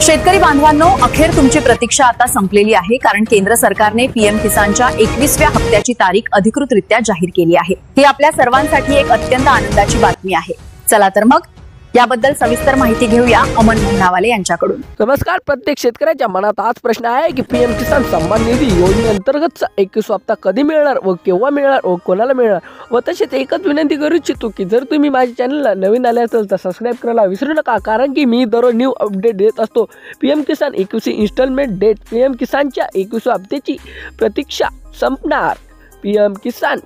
शेतकरी बांधवांनो, अखेर तुमची प्रतीक्षा आता संपलेली आहे, कारण केंद्र सरकारने पीएम किसानच्या 21व्या हप्त्याची तारीख अधिकृतरित्या जाहीर केली आहे। ही आपल्या सर्वांसाठी एक अत्यंत आनंदाची बातमी आहे। चला तर मग याबद्दल सविस्तर माहिती घेऊया अमन भुनावाले यांच्याकडून। नमस्कार। प्रत्येक शेतकऱ्याच्या मनात हाच प्रश्न आहे की पीएम किसान सन्मान निधी योजनेअंतर्गतचा 21 हप्ता कधी मिळणार व केव्हा मिळणार व कोणाला मिळणार। व तसेच एकच विनंती करू इच्छितो की जर तुम्ही माझ्या चॅनलला नवीन आले असाल तर सबस्क्राइब करायला विसरू नका, कारण की मी दररोज न्यू अपडेट देत असतो। पीएम किसान 21 इन्स्टॉलमेंट डेट, पीएम किसानच्या 21 हप्त्याची प्रतीक्षा संपणार। पीएम किसान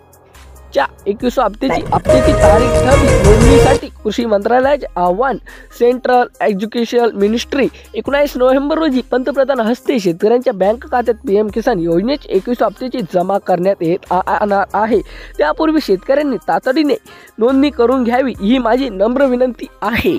च्या 21 हप्त्याची तारीख ठरली। नोंदणीसाठी कृषी मंत्रालयाचे आव्हान। सेंट्रल एज्युकेशन मिनिस्ट्री 19 नोव्हेंबर रोजी पंतप्रधान हस्ते शेतकऱ्यांच्या बँक खात्यात पीएम किसान योजनेची 21 हप्त्याची जमा करण्यात येत आहे। त्यापूर्वी शेतकऱ्यांनी तातडीने नोंदणी करून घ्यावी ही माझी नम्र विनंती आहे।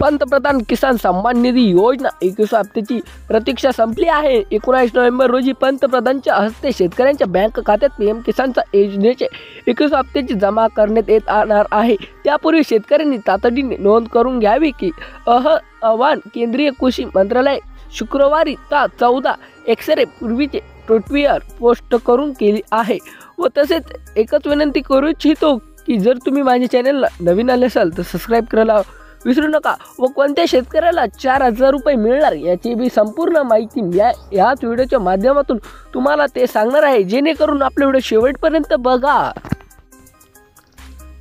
पंतप्रधान किसान सन्मान निधी योजना 21 हप्त्याची प्रतीक्षा संपली आहे। 19 नोव्हेंबर रोजी पंतप्रधानांच्या हस्ते शेतकऱ्यांच्या बँक खात्यात पीएम किसानच्या योजनेचे 21 हप्त्याची जमा करण्यात येणार आहे। त्यापूर्वी शेतकऱ्यांनी तातडीने नोंद करून घ्यावी की आवाहन केंद्रीय कृषी मंत्रालय शुक्रवारी 14 एक्सरे पूर्वीचे ट्विटर पोस्ट करून केली आहे। व तसेच एकच विनंती करू इच्छितो की जर तुम्ही माझ्या चॅनलला नवीन आले असाल तर सबस्क्राइब करायला विसरू नका। व कोणत्या शेतकऱ्याला 4000 रुपये मिळणार याची बी संपूर्ण माहिती याच व्हिडिओच्या माध्यमातून तुम्हाला ते सांगणार आहे, जेणेकरून आपला व्हिडिओ शेवटपर्यंत बघा।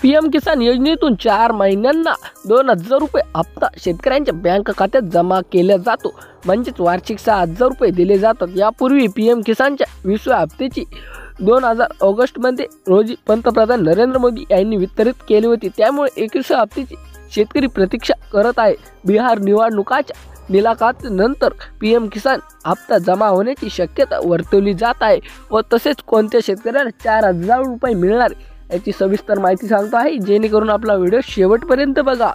पीएम किसान योजनेतून 4 महिन्यांना 2000 रुपये हप्ता शेतकऱ्यांच्या बँक खात्यात जमा केला जातो, म्हणजेच वार्षिक 6000 रुपये दिले जातात। यापूर्वी पीएम किसानच्या 20व्या हप्त्याची 2000 ऑगस्टमध्ये रोजी पंतप्रधान नरेंद्र मोदी यांनी वितरित केली होती। त्यामुळे 21व्या हप्त्याची शेतकरी प्रतीक्षा करत आहे। बिहार निवडणुकाच्या निकालानंतर पीएम किसान हप्ता जमा होण्याची शक्यता वर्तवली जात आहे। व तसेच कोणत्या शेतकऱ्याला 4000 रुपये मिळणार याची सविस्तर माहिती सांगतो आहे, जेणेकरून आपला व्हिडिओ शेवटपर्यंत बघा।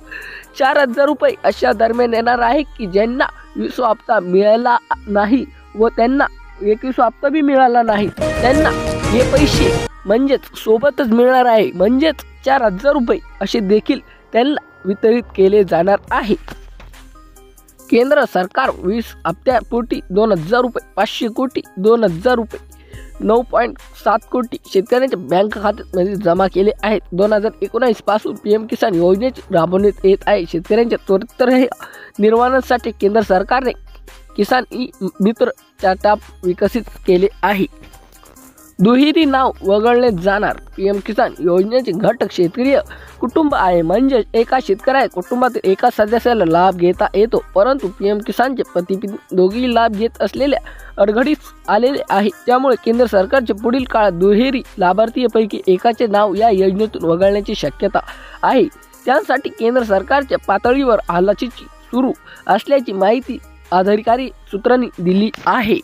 4000 रुपये अशा दरम्यान येणार आहे की ज्यांना 20 हप्ता मिळाला नाही व त्यांना 21 हप्ता बी मिळाला नाही, त्यांना हे पैसे म्हणजेच सोबतच मिळणार आहे, म्हणजेच 4000 रुपये असे देखील त्यांना वितरित केले जाणार आहे। केंद्र सरकार 20 हप्त्यापोटी 2000 रुपये, 500 कोटी 2000 रुपये, 9.7 कोटी शेतकऱ्यांच्या बँक खात्यामध्ये जमा केले आहेत। 2019 पासून पीएम किसान योजनेची राबवण्यात येत आहे। शेतकऱ्यांच्या त्वरित निर्वाहनासाठी केंद्र सरकारने किसान ई मित्र ॲप विकसित केले आहे। दुहेरी नाव वगळले जाणार। पीएम किसान योजनेचे घटक शेतकरी कुटुंब आहे, म्हणजे एका शेतकऱ्या कुटुंबातील एका सदस्याला लाभ घेता येतो, परंतु पीएम किसानचे पती दोघेही लाभ घेत असलेल्या अडघडीस आलेले आहे। त्यामुळे केंद्र सरकारचे पुढील काळात दुहेरी लाभार्थीपैकी एकाचे नाव या योजनेतून वगळण्याची शक्यता आहे। त्यासाठी केंद्र सरकारच्या पातळीवर हालचाली सुरू असल्याची माहिती अधिकारी सूत्रांनी दिली आहे।